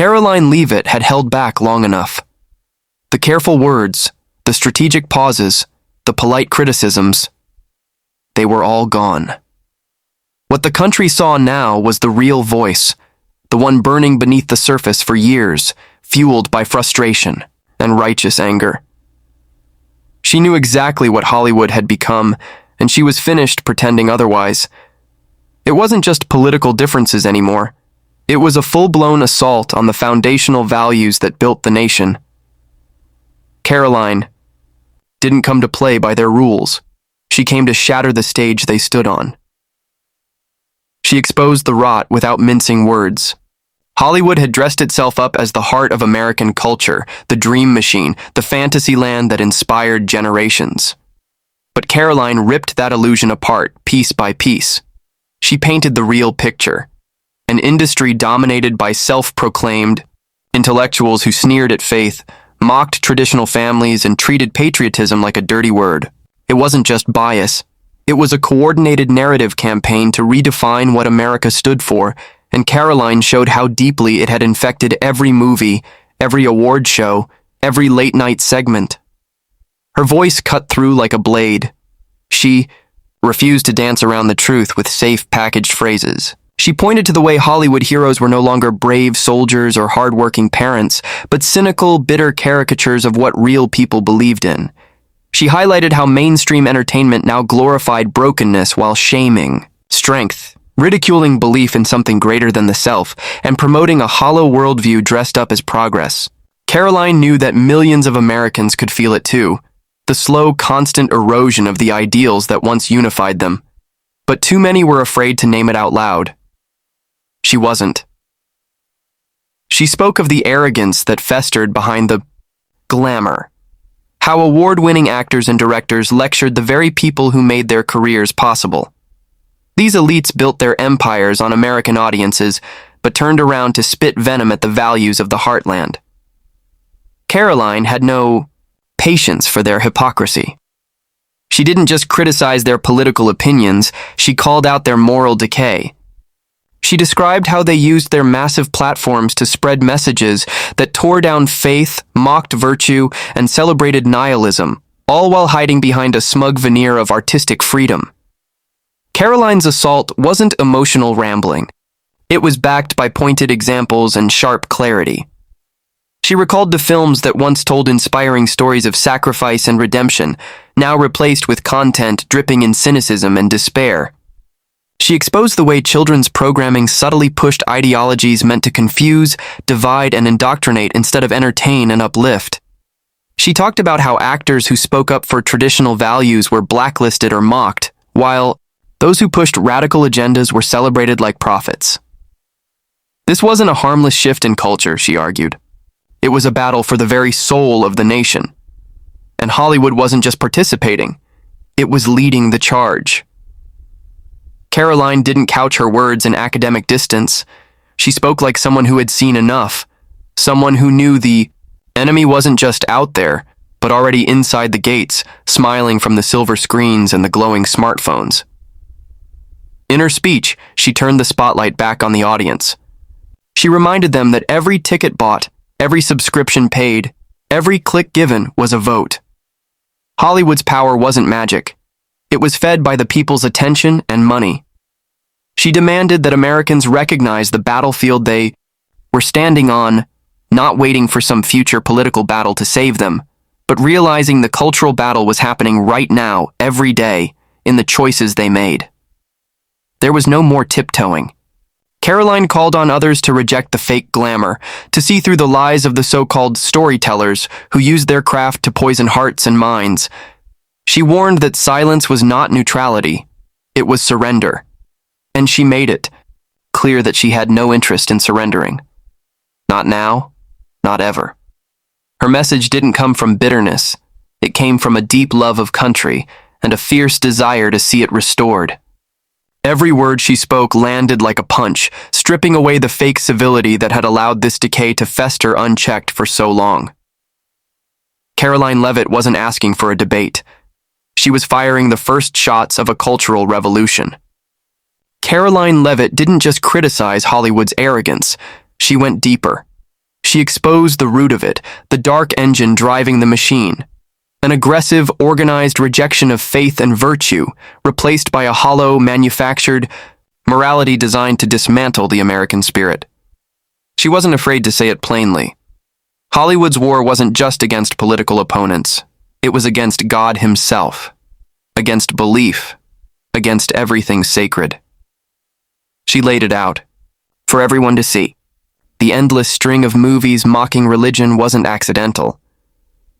Karoline Leavitt had held back long enough. The careful words, the strategic pauses, the polite criticisms, they were all gone. What the country saw now was the real voice, the one burning beneath the surface for years, fueled by frustration and righteous anger. She knew exactly what Hollywood had become, and she was finished pretending otherwise. It wasn't just political differences anymore. It was a full-blown assault on the foundational values that built the nation. Karoline didn't come to play by their rules. She came to shatter the stage they stood on. She exposed the rot without mincing words. Hollywood had dressed itself up as the heart of American culture, the dream machine, the fantasy land that inspired generations. But Karoline ripped that illusion apart, piece by piece. She painted the real picture. An industry dominated by self-proclaimed intellectuals who sneered at faith, mocked traditional families, and treated patriotism like a dirty word. It wasn't just bias. It was a coordinated narrative campaign to redefine what America stood for, and Karoline showed how deeply it had infected every movie, every award show, every late-night segment. Her voice cut through like a blade. She refused to dance around the truth with safe, packaged phrases. She pointed to the way Hollywood heroes were no longer brave soldiers or hard-working parents, but cynical, bitter caricatures of what real people believed in. She highlighted how mainstream entertainment now glorified brokenness while shaming strength, ridiculing belief in something greater than the self, and promoting a hollow worldview dressed up as progress. Karoline knew that millions of Americans could feel it too, the slow, constant erosion of the ideals that once unified them. But too many were afraid to name it out loud. She wasn't. She spoke of the arrogance that festered behind the glamour, how award-winning actors and directors lectured the very people who made their careers possible. These elites built their empires on American audiences, but turned around to spit venom at the values of the heartland. Karoline had no patience for their hypocrisy. She didn't just criticize their political opinions, she called out their moral decay. She described how they used their massive platforms to spread messages that tore down faith, mocked virtue, and celebrated nihilism, all while hiding behind a smug veneer of artistic freedom. Karoline's assault wasn't emotional rambling. It was backed by pointed examples and sharp clarity. She recalled the films that once told inspiring stories of sacrifice and redemption, now replaced with content dripping in cynicism and despair. She exposed the way children's programming subtly pushed ideologies meant to confuse, divide, and indoctrinate instead of entertain and uplift. She talked about how actors who spoke up for traditional values were blacklisted or mocked, while those who pushed radical agendas were celebrated like prophets. This wasn't a harmless shift in culture, she argued. It was a battle for the very soul of the nation. And Hollywood wasn't just participating, it was leading the charge. Karoline didn't couch her words in academic distance. She spoke like someone who had seen enough, someone who knew the enemy wasn't just out there, but already inside the gates, smiling from the silver screens and the glowing smartphones. In her speech, she turned the spotlight back on the audience. She reminded them that every ticket bought, every subscription paid, every click given was a vote. Hollywood's power wasn't magic. It was fed by the people's attention and money. She demanded that Americans recognize the battlefield they were standing on, not waiting for some future political battle to save them, but realizing the cultural battle was happening right now, every day, in the choices they made. There was no more tiptoeing. Karoline called on others to reject the fake glamour, to see through the lies of the so-called storytellers who used their craft to poison hearts and minds. She warned that silence was not neutrality, it was surrender. And she made it clear that she had no interest in surrendering. Not now, not ever. Her message didn't come from bitterness, it came from a deep love of country and a fierce desire to see it restored. Every word she spoke landed like a punch, stripping away the fake civility that had allowed this decay to fester unchecked for so long. Karoline Leavitt wasn't asking for a debate. She was firing the first shots of a cultural revolution. Karoline Leavitt didn't just criticize Hollywood's arrogance, she went deeper. She exposed the root of it, the dark engine driving the machine. An aggressive, organized rejection of faith and virtue, replaced by a hollow, manufactured morality designed to dismantle the American spirit. She wasn't afraid to say it plainly. Hollywood's war wasn't just against political opponents. It was against God himself, against belief, against everything sacred. She laid it out, for everyone to see. The endless string of movies mocking religion wasn't accidental.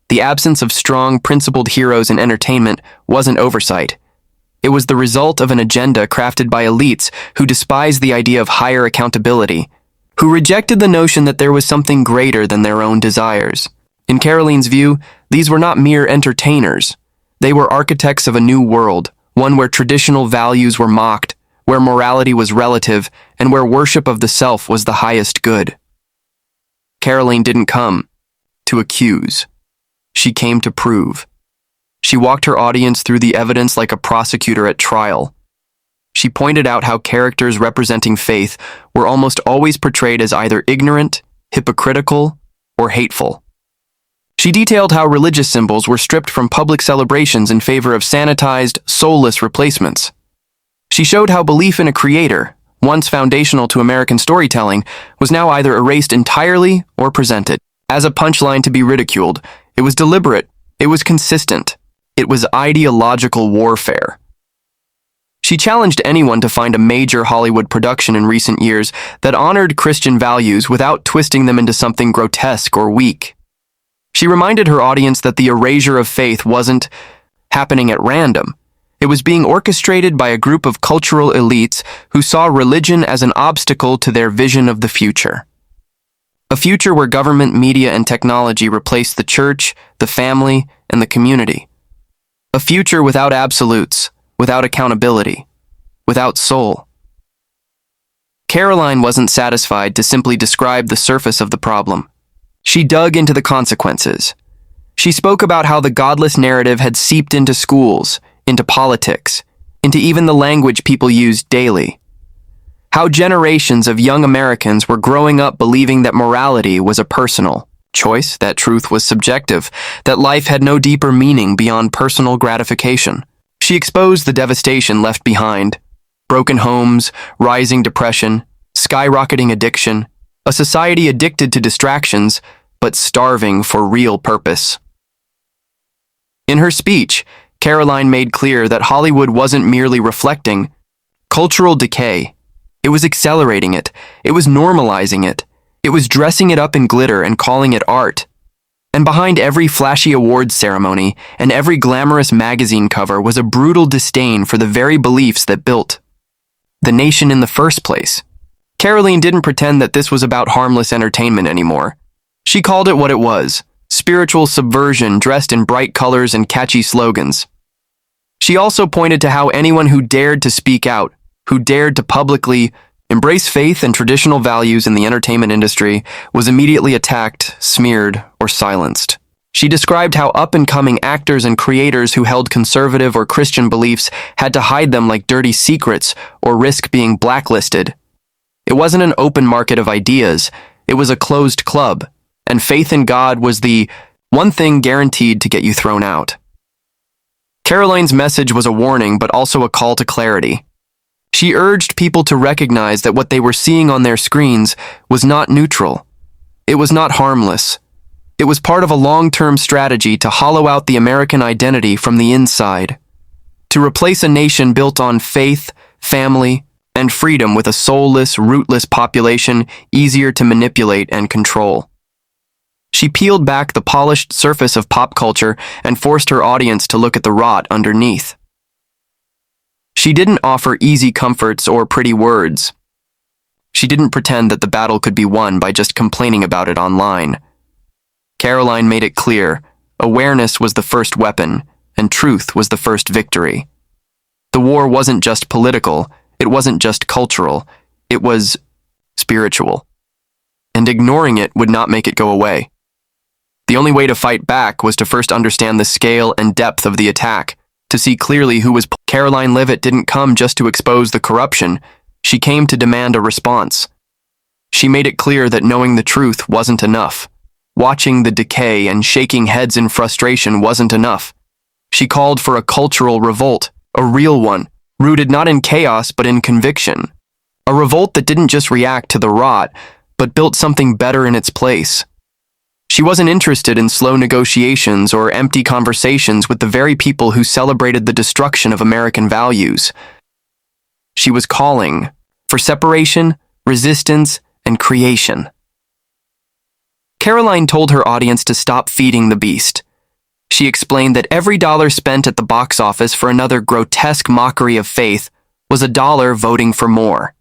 The absence of strong, principled heroes in entertainment wasn't oversight. It was the result of an agenda crafted by elites who despised the idea of higher accountability, who rejected the notion that there was something greater than their own desires. In Karoline's view, these were not mere entertainers. They were architects of a new world, one where traditional values were mocked, where morality was relative, and where worship of the self was the highest good. Karoline didn't come to accuse. She came to prove. She walked her audience through the evidence like a prosecutor at trial. She pointed out how characters representing faith were almost always portrayed as either ignorant, hypocritical, or hateful. She detailed how religious symbols were stripped from public celebrations in favor of sanitized, soulless replacements. She showed how belief in a creator, once foundational to American storytelling, was now either erased entirely or presented as a punchline to be ridiculed. It was deliberate. It was consistent. It was ideological warfare. She challenged anyone to find a major Hollywood production in recent years that honored Christian values without twisting them into something grotesque or weak. She reminded her audience that the erasure of faith wasn't happening at random. It was being orchestrated by a group of cultural elites who saw religion as an obstacle to their vision of the future. A future where government, media, and technology replaced the church, the family, and the community. A future without absolutes, without accountability, without soul. Karoline wasn't satisfied to simply describe the surface of the problem. She dug into the consequences. She spoke about how the godless narrative had seeped into schools, into politics, into even the language people used daily. How generations of young Americans were growing up believing that morality was a personal choice, that truth was subjective, that life had no deeper meaning beyond personal gratification. She exposed the devastation left behind: broken homes, rising depression, skyrocketing addiction, a society addicted to distractions, but starving for real purpose. In her speech, Karoline made clear that Hollywood wasn't merely reflecting cultural decay. It was accelerating it. It was normalizing it. It was dressing it up in glitter and calling it art. And behind every flashy awards ceremony and every glamorous magazine cover was a brutal disdain for the very beliefs that built the nation in the first place. Karoline didn't pretend that this was about harmless entertainment anymore. She called it what it was: spiritual subversion dressed in bright colors and catchy slogans. She also pointed to how anyone who dared to speak out, who dared to publicly embrace faith and traditional values in the entertainment industry, was immediately attacked, smeared, or silenced. She described how up-and-coming actors and creators who held conservative or Christian beliefs had to hide them like dirty secrets or risk being blacklisted. It wasn't an open market of ideas, it was a closed club, and faith in God was the one thing guaranteed to get you thrown out. Karoline's message was a warning, but also a call to clarity. She urged people to recognize that what they were seeing on their screens was not neutral. It was not harmless. It was part of a long-term strategy to hollow out the American identity from the inside, to replace a nation built on faith, family, and freedom with a soulless, rootless population easier to manipulate and control. She peeled back the polished surface of pop culture and forced her audience to look at the rot underneath. She didn't offer easy comforts or pretty words. She didn't pretend that the battle could be won by just complaining about it online. Karoline made it clear: awareness was the first weapon, and truth was the first victory. The war wasn't just political, it wasn't just cultural, it was spiritual. And ignoring it would not make it go away. The only way to fight back was to first understand the scale and depth of the attack, to see clearly who was. Karoline Leavitt didn't come just to expose the corruption, she came to demand a response. She made it clear that knowing the truth wasn't enough. Watching the decay and shaking heads in frustration wasn't enough. She called for a cultural revolt, a real one, rooted not in chaos but in conviction. A revolt that didn't just react to the rot, but built something better in its place. She wasn't interested in slow negotiations or empty conversations with the very people who celebrated the destruction of American values. She was calling for separation, resistance, and creation. Karoline told her audience to stop feeding the beast. She explained that every dollar spent at the box office for another grotesque mockery of faith was a dollar voting for more.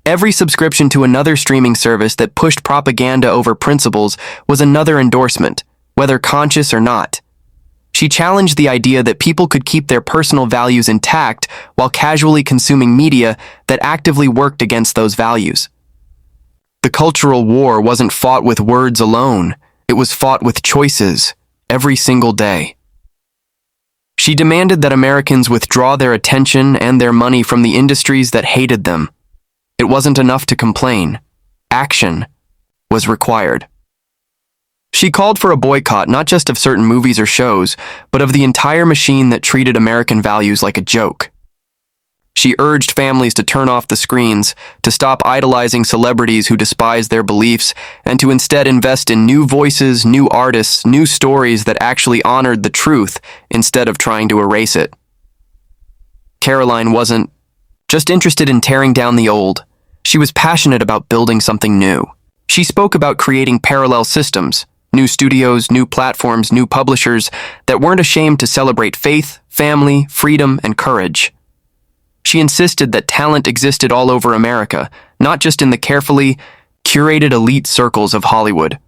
Every subscription to another streaming service that pushed propaganda over principles was another endorsement, whether conscious or not. She challenged the idea that people could keep their personal values intact while casually consuming media that actively worked against those values. The cultural war wasn't fought with words alone, it was fought with choices, every single day. She demanded that Americans withdraw their attention and their money from the industries that hated them. It wasn't enough to complain. Action was required. She called for a boycott not just of certain movies or shows, but of the entire machine that treated American values like a joke. She urged families to turn off the screens, to stop idolizing celebrities who despise their beliefs, and to instead invest in new voices, new artists, new stories that actually honored the truth instead of trying to erase it. Karoline wasn't just interested in tearing down the old. She was passionate about building something new. She spoke about creating parallel systems, new studios, new platforms, new publishers that weren't ashamed to celebrate faith, family, freedom, and courage. She insisted that talent existed all over America, not just in the carefully curated elite circles of Hollywood.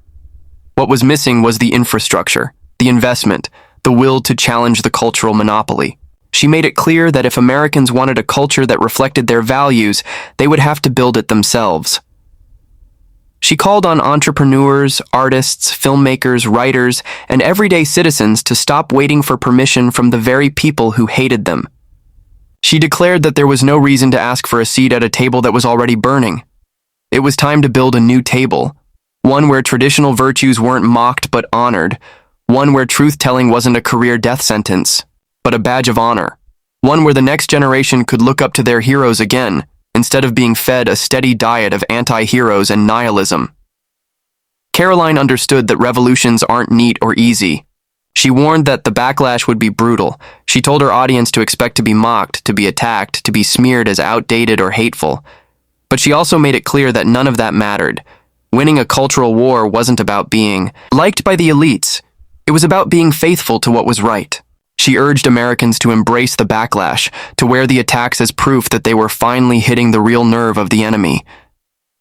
What was missing was the infrastructure, the investment, the will to challenge the cultural monopoly. She made it clear that if Americans wanted a culture that reflected their values, they would have to build it themselves. She called on entrepreneurs, artists, filmmakers, writers, and everyday citizens to stop waiting for permission from the very people who hated them. She declared that there was no reason to ask for a seat at a table that was already burning. It was time to build a new table, one where traditional virtues weren't mocked but honored, one where truth-telling wasn't a career death sentence, but a badge of honor, one where the next generation could look up to their heroes again, instead of being fed a steady diet of anti-heroes and nihilism. Karoline understood that revolutions aren't neat or easy. She warned that the backlash would be brutal. She told her audience to expect to be mocked, to be attacked, to be smeared as outdated or hateful. But she also made it clear that none of that mattered. Winning a cultural war wasn't about being liked by the elites. It was about being faithful to what was right. She urged Americans to embrace the backlash, to wear the attacks as proof that they were finally hitting the real nerve of the enemy.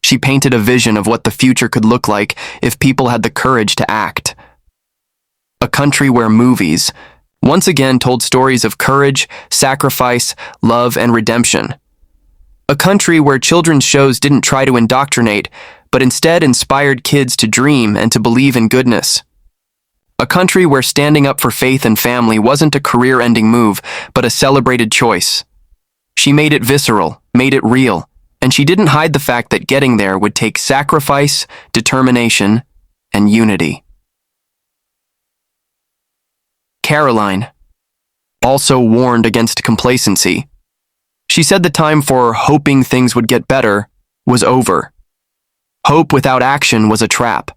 She painted a vision of what the future could look like if people had the courage to act. A country where movies once again told stories of courage, sacrifice, love, and redemption. A country where children's shows didn't try to indoctrinate, but instead inspired kids to dream and to believe in goodness. A country where standing up for faith and family wasn't a career-ending move, but a celebrated choice. She made it visceral, made it real, and she didn't hide the fact that getting there would take sacrifice, determination, and unity. Karoline also warned against complacency. She said the time for hoping things would get better was over. Hope without action was a trap.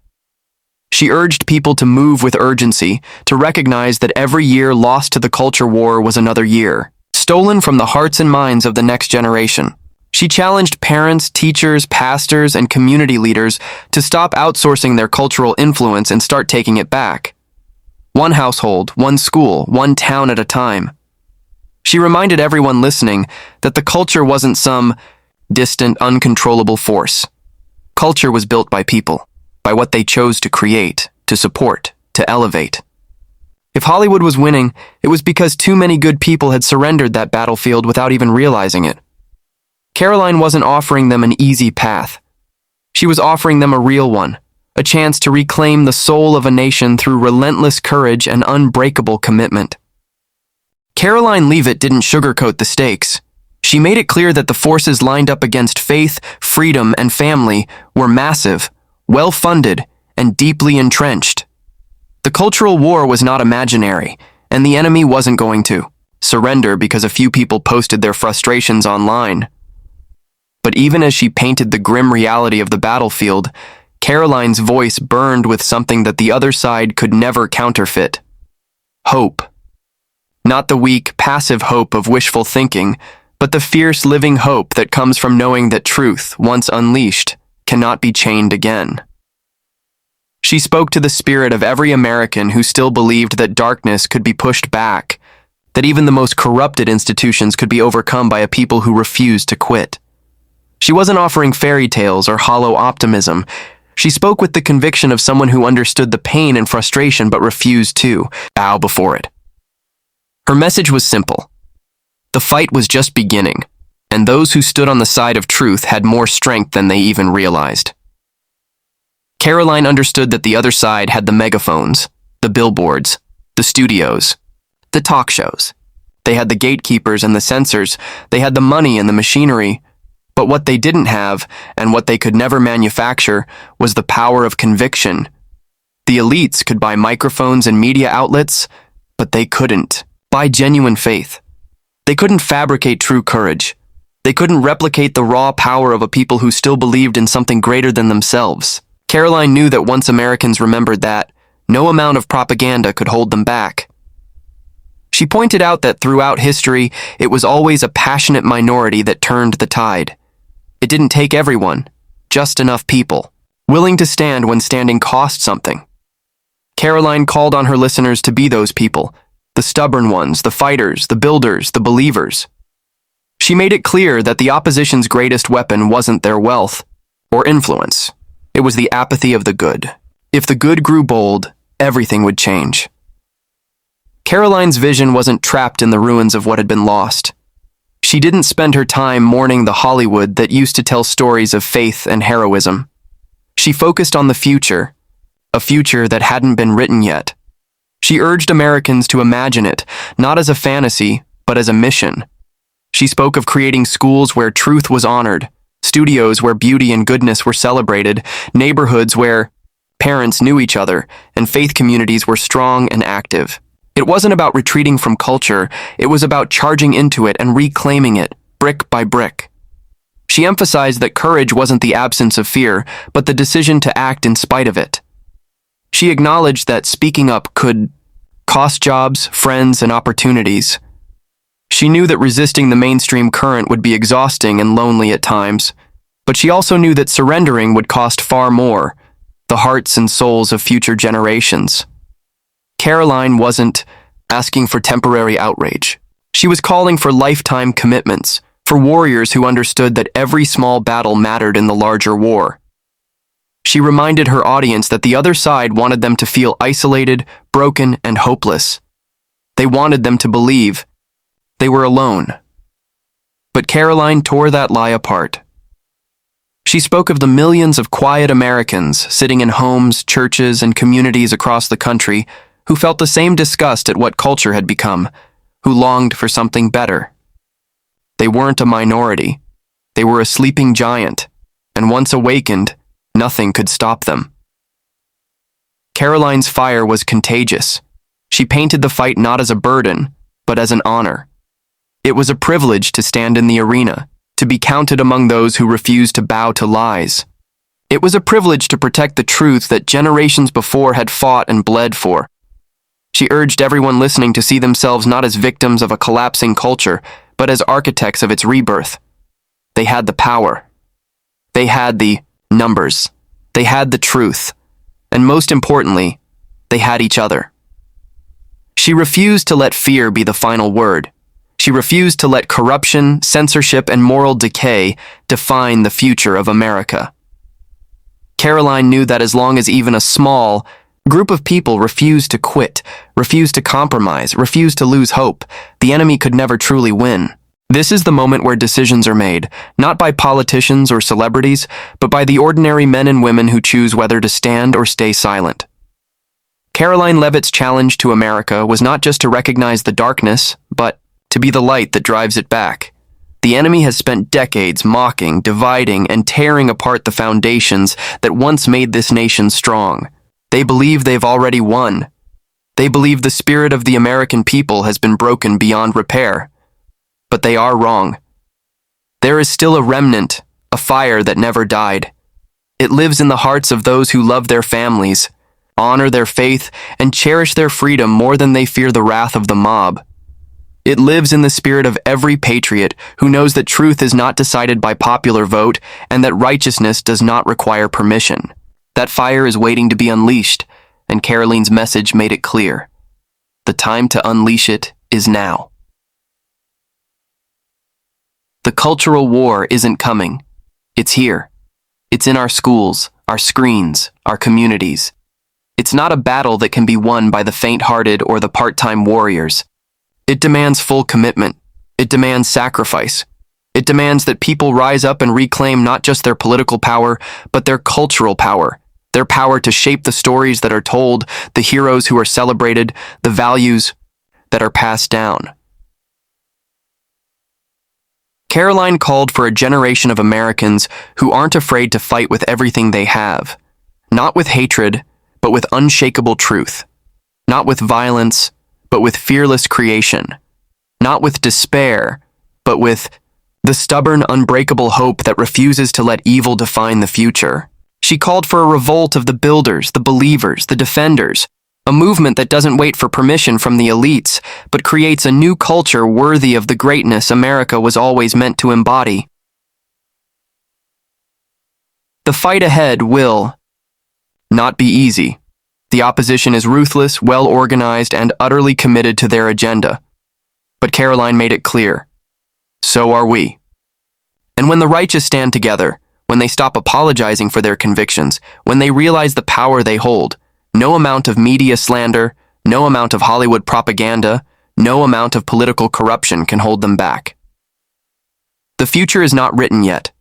She urged people to move with urgency, to recognize that every year lost to the culture war was another year, stolen from the hearts and minds of the next generation. She challenged parents, teachers, pastors, and community leaders to stop outsourcing their cultural influence and start taking it back. One household, one school, one town at a time. She reminded everyone listening that the culture wasn't some distant, uncontrollable force. Culture was built by people, by what they chose to create, to support, to elevate. If Hollywood was winning, it was because too many good people had surrendered that battlefield without even realizing it. Karoline wasn't offering them an easy path. She was offering them a real one, a chance to reclaim the soul of a nation through relentless courage and unbreakable commitment. Karoline Leavitt didn't sugarcoat the stakes. She made it clear that the forces lined up against faith, freedom, and family were massive, well-funded, and deeply entrenched. The cultural war was not imaginary, and the enemy wasn't going to surrender because a few people posted their frustrations online. But even as she painted the grim reality of the battlefield, Karoline's voice burned with something that the other side could never counterfeit. Hope. Not the weak, passive hope of wishful thinking, but the fierce, living hope that comes from knowing that truth, once unleashed, cannot be chained again. She spoke to the spirit of every American who still believed that darkness could be pushed back, that even the most corrupted institutions could be overcome by a people who refused to quit. She wasn't offering fairy tales or hollow optimism. She spoke with the conviction of someone who understood the pain and frustration but refused to bow before it. Her message was simple. The fight was just beginning, and those who stood on the side of truth had more strength than they even realized. Karoline understood that the other side had the megaphones, the billboards, the studios, the talk shows. They had the gatekeepers and the censors. They had the money and the machinery. But what they didn't have, and what they could never manufacture, was the power of conviction. The elites could buy microphones and media outlets, but they couldn't buy genuine faith. They couldn't fabricate true courage. They couldn't replicate the raw power of a people who still believed in something greater than themselves. Karoline knew that once Americans remembered that, no amount of propaganda could hold them back. She pointed out that throughout history, it was always a passionate minority that turned the tide. It didn't take everyone, just enough people, willing to stand when standing cost something. Karoline called on her listeners to be those people, the stubborn ones, the fighters, the builders, the believers. She made it clear that the opposition's greatest weapon wasn't their wealth or influence. It was the apathy of the good. If the good grew bold, everything would change. Karoline's vision wasn't trapped in the ruins of what had been lost. She didn't spend her time mourning the Hollywood that used to tell stories of faith and heroism. She focused on the future, a future that hadn't been written yet. She urged Americans to imagine it, not as a fantasy, but as a mission. She spoke of creating schools where truth was honored, studios where beauty and goodness were celebrated, neighborhoods where parents knew each other, and faith communities were strong and active. It wasn't about retreating from culture, it was about charging into it and reclaiming it, brick by brick. She emphasized that courage wasn't the absence of fear, but the decision to act in spite of it. She acknowledged that speaking up could cost jobs, friends, and opportunities. She knew that resisting the mainstream current would be exhausting and lonely at times, but she also knew that surrendering would cost far more, the hearts and souls of future generations. Karoline wasn't asking for temporary outrage. She was calling for lifetime commitments, for warriors who understood that every small battle mattered in the larger war. She reminded her audience that the other side wanted them to feel isolated, broken, and hopeless. They wanted them to believe they were alone. But Karoline tore that lie apart. She spoke of the millions of quiet Americans sitting in homes, churches, and communities across the country who felt the same disgust at what culture had become, who longed for something better. They weren't a minority. They were a sleeping giant, and once awakened, nothing could stop them. Karoline's fire was contagious. She painted the fight not as a burden, but as an honor. It was a privilege to stand in the arena, to be counted among those who refused to bow to lies. It was a privilege to protect the truth that generations before had fought and bled for. She urged everyone listening to see themselves not as victims of a collapsing culture, but as architects of its rebirth. They had the power. They had the numbers. They had the truth. And most importantly, they had each other. She refused to let fear be the final word. She refused to let corruption, censorship, and moral decay define the future of America. Karoline knew that as long as even a small group of people refused to quit, refused to compromise, refused to lose hope, the enemy could never truly win. This is the moment where decisions are made, not by politicians or celebrities, but by the ordinary men and women who choose whether to stand or stay silent. Karoline Leavitt's challenge to America was not just to recognize the darkness, but to be the light that drives it back. The enemy has spent decades mocking, dividing, and tearing apart the foundations that once made this nation strong. They believe they've already won. They believe the spirit of the American people has been broken beyond repair. But they are wrong. There is still a remnant, a fire that never died. It lives in the hearts of those who love their families, honor their faith, and cherish their freedom more than they fear the wrath of the mob. It lives in the spirit of every patriot who knows that truth is not decided by popular vote and that righteousness does not require permission. That fire is waiting to be unleashed, and Karoline's message made it clear. The time to unleash it is now. The cultural war isn't coming. It's here. It's in our schools, our screens, our communities. It's not a battle that can be won by the faint-hearted or the part-time warriors. It demands full commitment. It demands sacrifice. It demands that people rise up and reclaim not just their political power, but their cultural power, their power to shape the stories that are told, the heroes who are celebrated, the values that are passed down. Karoline called for a generation of Americans who aren't afraid to fight with everything they have, not with hatred, but with unshakable truth, not with violence, but with fearless creation, not with despair, but with the stubborn, unbreakable hope that refuses to let evil define the future. She called for a revolt of the builders, the believers, the defenders, a movement that doesn't wait for permission from the elites, but creates a new culture worthy of the greatness America was always meant to embody. The fight ahead will not be easy. The opposition is ruthless, well-organized, and utterly committed to their agenda. But Karoline made it clear. So are we. And when the righteous stand together, when they stop apologizing for their convictions, when they realize the power they hold, no amount of media slander, no amount of Hollywood propaganda, no amount of political corruption can hold them back. The future is not written yet.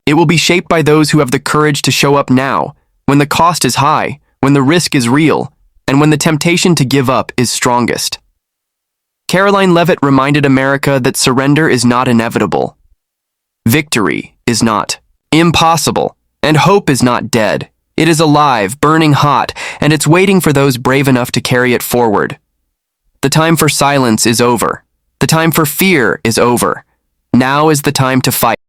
It will be shaped by those who have the courage to show up now, when the cost is high, when the risk is real, and when the temptation to give up is strongest. Karoline Leavitt reminded America that surrender is not inevitable. Victory is not impossible, and hope is not dead. It is alive, burning hot, and it's waiting for those brave enough to carry it forward. The time for silence is over. The time for fear is over. Now is the time to fight.